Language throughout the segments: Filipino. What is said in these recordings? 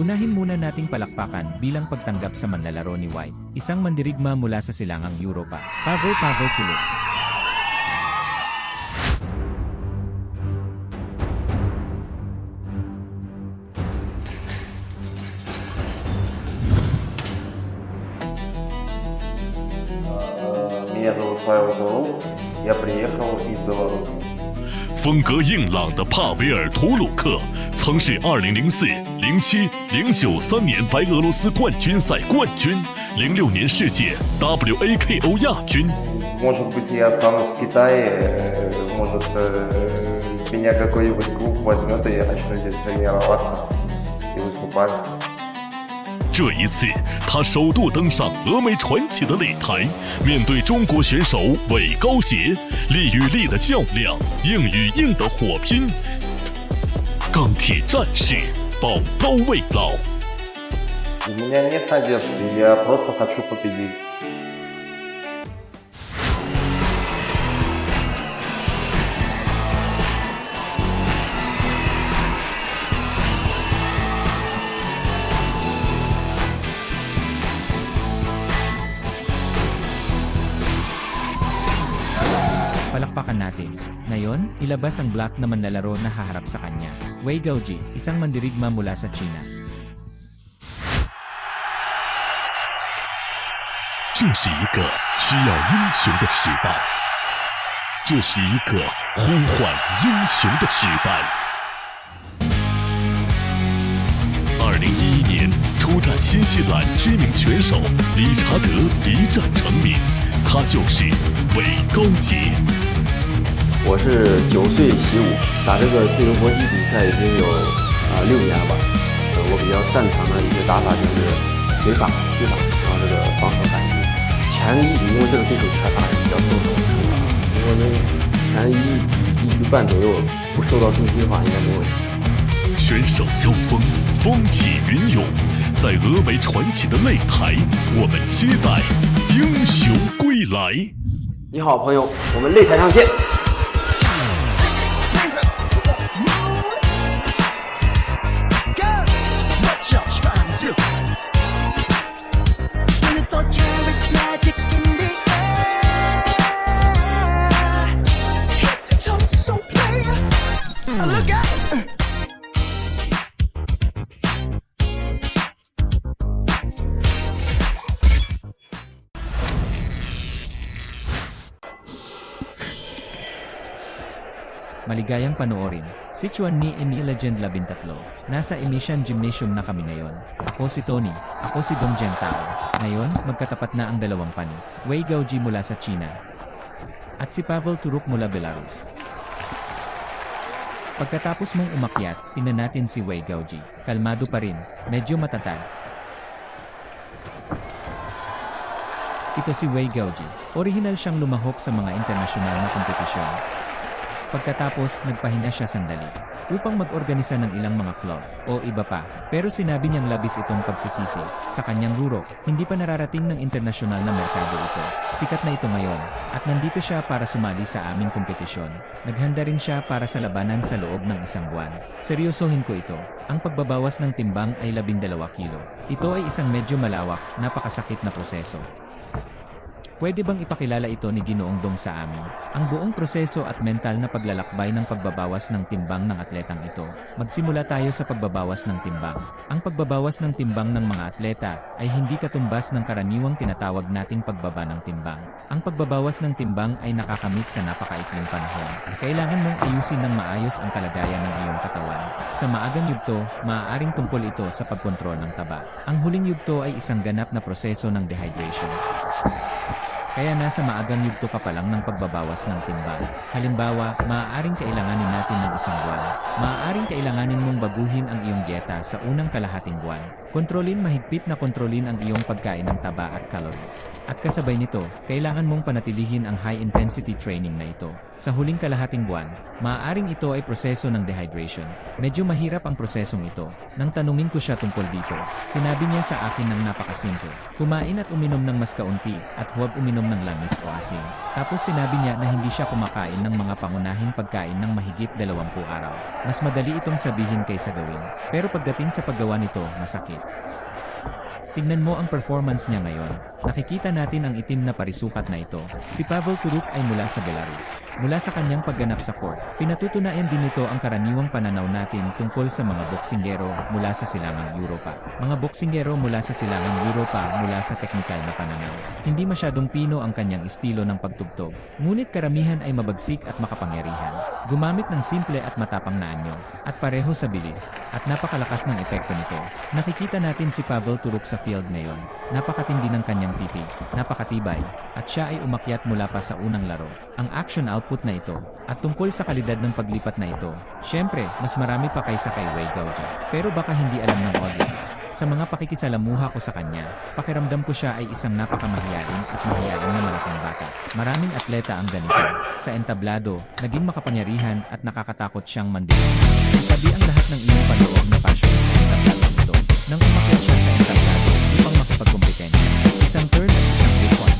Unahin muna nating palakpakan bilang pagtanggap sa manlalaro ni White, isang mandirigma mula sa silangang Europa, Pavel Turok. 风格硬朗的帕维尔·图鲁克曾是2004、07、09、3年白俄罗斯冠军赛冠军，06年世界 WAKO 亚军。Может быть, я останусь в Китае, может, меня какой-нибудь клуб возьмет, и я начну здесь тренироваться и выступать. 这一次，他首度登上峨眉传奇的擂台，面对中国选手韦高杰，力与力的较量，硬与硬的火拼，钢铁战士保高卫老。У меня нет надежды, я просто хочу победить. Palakpakan natin. Ngayon, ilabas ang black na manlalaro na haharap sa kanya. Wei Gaoji, isang mandirigma mula sa China. 这是一个需要英雄的时代，这是一个呼唤英雄的时代。2011年出战新西兰知名拳手理查德一战成名，他就是韦高杰。我是9岁习武，打这个自由搏击比赛已经有6年了吧。我比较擅长的一个打法就是腿法、虚法，然后这个防守反击。前一因为这个对手拳法是比较受手的，如果能前一局半左右不受到重击的话，应该没问题。拳手交锋，风起云涌，在峨眉传奇的擂台，我们期待英雄归来。你好，朋友，我们擂台上见。Maligayang panoorin. Sichuan ni Legend 13. Nasa Emission Gymnasium na kami ngayon. Ako si Tony, ako si Dong Gentao. Ngayon, magkatapat na ang dalawang pani. Wei Gaoji mula sa China. At si Pavel Turok mula Belarus. Pagkatapos mong umakyat, tingnan natin si Wei Gaoji. Kalmado pa rin, medyo matatag. Ito si Wei Gaoji. Orihinal siyang lumahok sa mga internasyonal na kompetisyon. Pagkatapos, nagpahinga siya sandali upang mag-organisa ng ilang mga club o iba pa. Pero sinabi niyang labis itong pagsisisi. Sa kanyang ruro, hindi pa nararating ng internasyonal na merkado ito. Sikat na ito ngayon, at nandito siya para sumali sa aming kompetisyon. Naghanda rin siya para sa labanan sa loob ng isang buwan. Seryosohin ko ito. Ang pagbabawas ng timbang ay 12 kilo. Ito ay isang medyo malawak, napakasakit na proseso. Pwede bang ipakilala ito ni Ginoong Dong sa amin? Ang buong proseso at mental na paglalakbay ng pagbabawas ng timbang ng atletang ito. Magsimula tayo sa pagbabawas ng timbang. Ang pagbabawas ng timbang ng mga atleta ay hindi katumbas ng karaniwang tinatawag nating pagbaba ng timbang. Ang pagbabawas ng timbang ay nakakamit sa napakaikling panahon. Kailangan mong ayusin ng maayos ang kalagayan ng iyong katawan. Sa maagang yugto, maaaring tungkol ito sa pagkontrol ng taba. Ang huling yugto ay isang ganap na proseso ng dehydration. Kaya nasa maagang yugto ka pa lang ng pagbabawas ng timbang. Halimbawa, maaaring kailanganin natin ng isang buwan. Maaaring kailanganin mong baguhin ang iyong dieta sa unang kalahating buwan. Mahigpit na kontrolin ang iyong pagkain ng taba at calories. At kasabay nito, kailangan mong panatilihin ang high-intensity training na ito. Sa huling kalahating buwan, maaaring ito ay proseso ng dehydration. Medyo mahirap ang prosesong ito. Nang tanungin ko siya tungkol dito, sinabi niya sa akin ng napakasimple. Kumain at uminom ng mas kaunti, at huwag uminom ng langis o asin. Tapos sinabi niya na hindi siya kumakain ng mga pangunahing pagkain ng mahigit 20 araw. mas madali itong sabihin kaysa gawin. Pero pagdating sa paggawa nito, masakit. Tingnan mo ang performance niya ngayon. Nakikita natin ang itim na parisukat na ito. Si Pavel Turuk ay mula sa Belarus. Mula sa kanyang pagganap sa court, pinatutunayan din nito ang karaniwang pananaw natin tungkol sa mga boksingero mula sa silangang Europa. Mga boksingero mula sa silangang Europa mula sa teknikal na pananaw. Hindi masyadong pino ang kanyang estilo ng pagtugtog. Ngunit karamihan ay mabagsik at makapangyarihan. Gumamit ng simple at matapang na anyo. At pareho sa bilis. At napakalakas ng epekto nito. Nakikita natin si Pavel Turuk sa field ngayon. Napakatindi ng kanyang titig, napakatibay, at siya ay umakyat mula pa sa unang laro. Ang action output na ito, at tungkol sa kalidad ng paglipat na ito, syempre, mas marami pa kaysa kay Wei Gaoji. Pero baka hindi alam ng audience. Sa mga pakikisalamuha ko sa kanya, pakiramdam ko siya ay isang napakamahiyain at mahiyain na malaking bata. Maraming atleta ang ganito. Sa entablado, naging makapangyarihan at nakakatakot siyang mandinig. Sabi ang lahat ng iyong panloob na passion sa entablado nito. Nang umakyat siya sa entablado, upang makipagkumpetensya. Isang turn at isang 3-point.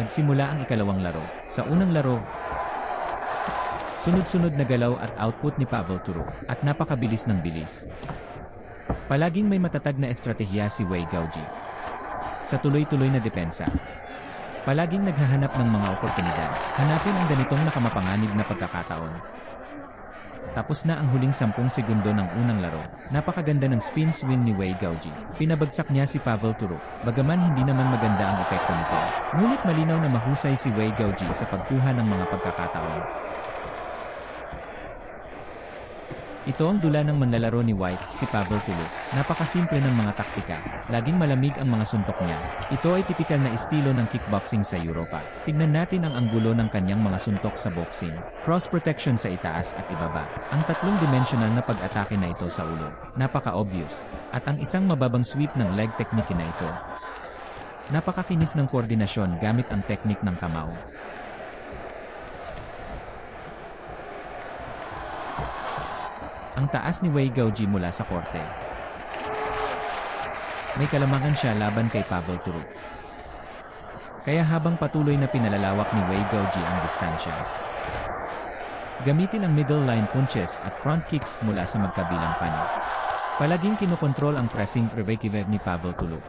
Nagsimula ang ikalawang laro. Sa unang laro, sunod-sunod na galaw at output ni Pavel Turuk, at napakabilis ng bilis. Palaging may matatag na estratehiya si Wei Gaoji. Sa tuloy-tuloy na depensa, palaging naghahanap ng mga oportunidad. Hanapin ang ganitong nakamapanganib na pagkakataon. Tapos na ang huling 10 segundo ng unang laro. Napakaganda ng spin swing ni Wei Gaoji. Pinabagsak niya si Pavel Turuk. Bagaman hindi naman maganda ang epekto nito. Ngunit malinaw na mahusay si Wei Gaoji sa pagkuha ng mga pagkakataon. Ito ang dula ng manlalaro ni White, si Pavel Turuk. Napakasimple ng mga taktika. Laging malamig ang mga suntok niya. Ito ay tipikal na estilo ng kickboxing sa Europa. Tignan natin ang anggulo ng kanyang mga suntok sa boxing. Cross protection sa itaas at ibaba. Ang tatlong dimensional na pag-atake na ito sa ulo. Napaka-obvious. At ang isang mababang sweep ng leg technique na ito. Napakakinis ng koordinasyon gamit ang teknik ng kamao. Ang taas ni Wei Gaoji mula sa korte. May kalamangan siya laban kay Pavel Turuk. Kaya habang patuloy na pinalalawak ni Wei Gaoji ang distansya, gamitin ang middle line punches at front kicks mula sa magkabilang panig. Palaging kinokontrol ang pressing preventive ni Pavel Turuk.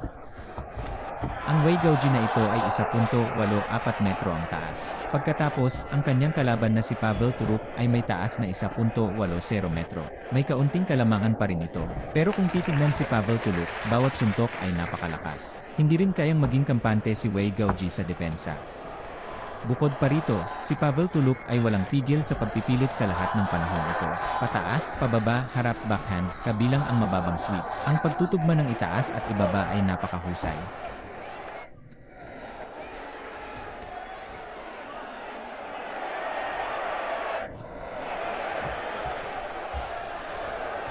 Ang Wei Gaoji na ito ay 1.84 metro ang taas. Pagkatapos, ang kanyang kalaban na si Pavel Turuk ay may taas na 1.80 metro. May kaunting kalamangan pa rin ito. Pero kung titignan si Pavel Turuk, bawat suntok ay napakalakas. Hindi rin kayang maging kampante si Wei Gaoji sa depensa. Bukod pa rito, si Pavel Turuk ay walang tigil sa pagpipilit sa lahat ng panahon ito. Pataas, pababa, harap, backhand, kabilang ang mababang sweep. Ang pagtutugma ng itaas at ibaba ay napakahusay.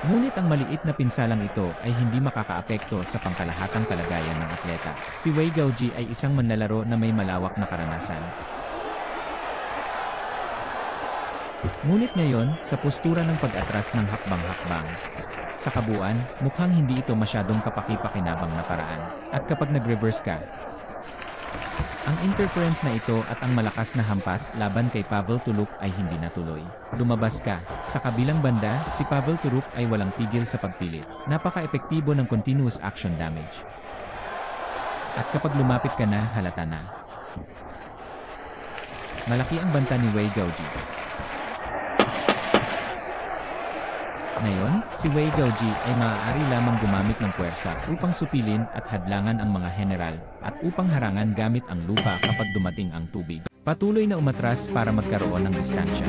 Ngunit ang maliit na pinsalang ito ay hindi makakaapekto sa pangkalahatang kalagayan ng atleta. Si Wei Gaoji ay isang manlalaro na may malawak na karanasan. Ngunit ngayon, sa postura ng pag-atras ng hakbang-hakbang, sa kabuuan, mukhang hindi ito masyadong kapaki-pakinabang na paraan. At kapag nag-reverse ka, ang interference na ito at ang malakas na hampas laban kay Pavel Turuk ay hindi natuloy. Lumabas ka. Sa kabilang banda, si Pavel Turuk ay walang tigil sa pagpilit. Napaka-epektibo ng continuous action damage. At kapag lumapit ka na, halata na. Malaki ang banta ni Wei Gaoji. Ngayon, si Wei Gaoji ay maaari lamang gumamit ng puwersa upang supilin at hadlangan ang mga general at upang harangan gamit ang lupa kapag dumating ang tubig. Patuloy na umatras para magkaroon ng distansya.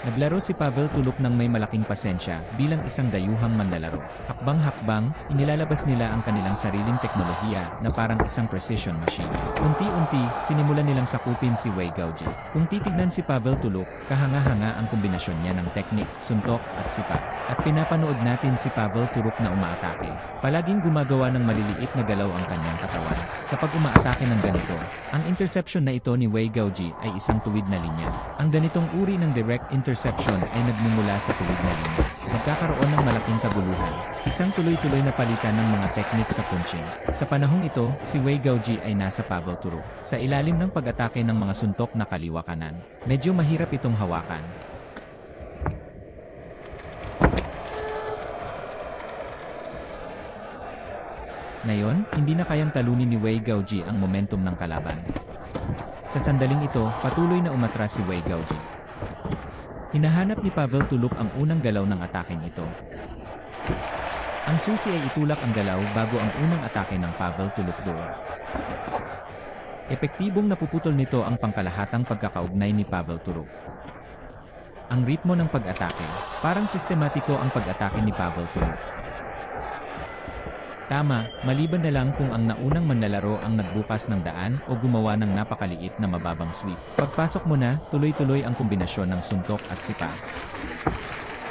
Naglaro si Pavel Tuluk ng may malaking pasensya bilang isang dayuhang manlalaro. Hakbang-hakbang, inilalabas nila ang kanilang sariling teknolohiya na parang isang precision machine. Unti-unti, sinimulan nilang sakupin si Wei Gaoji. Kung titignan si Pavel Tuluk, kahanga-hanga ang kombinasyon niya ng teknik, suntok at sipa. At pinapanood natin si Pavel Tuluk na umaatake. Palaging gumagawa ng maliliit na galaw ang kanyang katawan. Kapag umaatake ng ganito, ang interception na ito ni Wei Gaoji ay isang tuwid na linya. Ang ganitong uri ng direct interception ay nagmumula sa tuwid na linya. Nagkakaroon ng malaking kaguluhan. Isang tuloy-tuloy na palitan ng mga teknik sa punching. Sa panahong ito, si Wei Gaoji ay nasa Pavel Tuluk. Sa ilalim ng pag-atake ng mga suntok na kaliwa kanan. Medyo mahirap itong hawakan. Ngayon, hindi na kayang talunin ni Wei Gaoji ang momentum ng kalaban. Sa sandaling ito, patuloy na umatras si Wei Gaoji. Hinahanap ni Pavel Tuluk ang unang galaw ng ataking ito. Ang susi ay itulak ang galaw bago ang unang atake ng Pavel Tuluk doon. Epektibong napuputol nito ang pangkalahatang pagkakaugnay ni Pavel Tuluk. Ang ritmo ng pag-atake, parang sistematiko ang pag-atake ni Pavel Tuluk. Tama, maliban na lang kung ang naunang manlalaro ang nagbukas ng daan o gumawa ng napakaliit na mababang sweep. Pagpasok mo na, tuloy-tuloy ang kombinasyon ng suntok at sipa.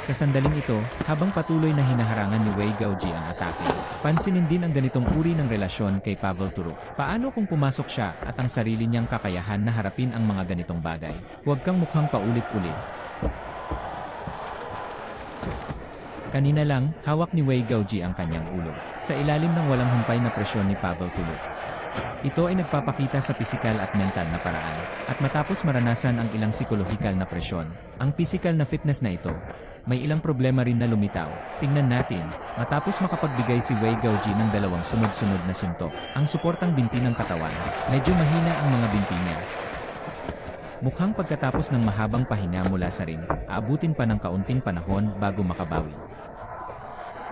Sa sandaling ito, habang patuloy na hinaharangan ni Wei Gaoji ang atake, pansinin din ang ganitong uri ng relasyon kay Pavel Tuluk. Paano kung pumasok siya at ang sarili niyang kakayahan na harapin ang mga ganitong bagay? Huwag kang mukhang paulit-ulit. Kanina lang, hawak ni Wei Gaoji ang kanyang ulo. Sa ilalim ng walang humpay na presyon ni Pavel Tuluk. Ito ay nagpapakita sa pisikal at mental na paraan. At matapos maranasan ang ilang psikolohikal na presyon, ang pisikal na fitness na ito, may ilang problema rin na lumitaw. Tingnan natin, matapos makapagbigay si Wei Gaoji ng dalawang sunod-sunod na suntok, ang suportang binti ng katawan, medyo mahina ang mga binti niya. Mukhang pagkatapos ng mahabang pahinga mula sa ring, aabutin pa ng kaunting panahon bago makabawi.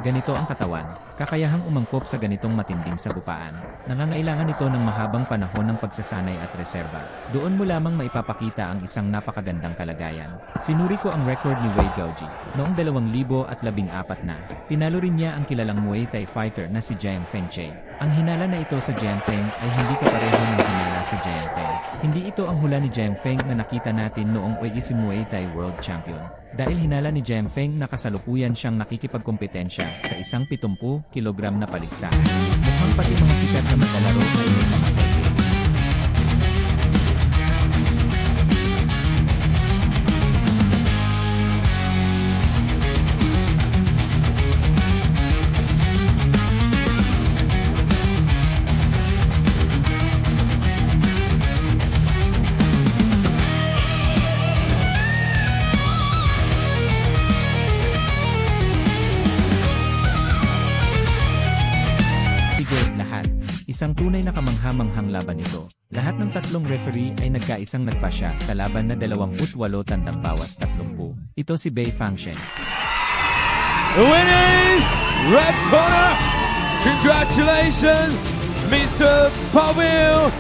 Ganito ang katawan, kakayahang umangkop sa ganitong matinding sagupaan. Nangangailangan ito ng mahabang panahon ng pagsasanay at reserba. Doon mo lamang maipapakita ang isang napakagandang kalagayan. Sinuri ko ang record ni Wei Gaoji. Noong 2014 na, tinalo rin niya ang kilalang Muay Thai fighter na si Jiang Feng Che. Ang hinala na ito sa Jiang Feng ay hindi kapareho ng hinala sa Jiang Feng. Hindi ito ang hula ni Jiang Feng na nakita natin noong UFC Muay Thai World Champion. Dahil hinala ni Jiang Feng na kasalukuyan siyang nakikipagkompetensya sa isang 70 kilogram na paligsahan. Mukhang pati mga sikat na maglalaro ay may mga peke. Isang tunay na kamangha-manghang laban ito. Lahat ng tatlong referee ay nagkaisang nagpasya sa laban na 28 tandang bawas 30. Ito si Bei Fangshen. The winner is red corner. Congratulations, Mr. Pavel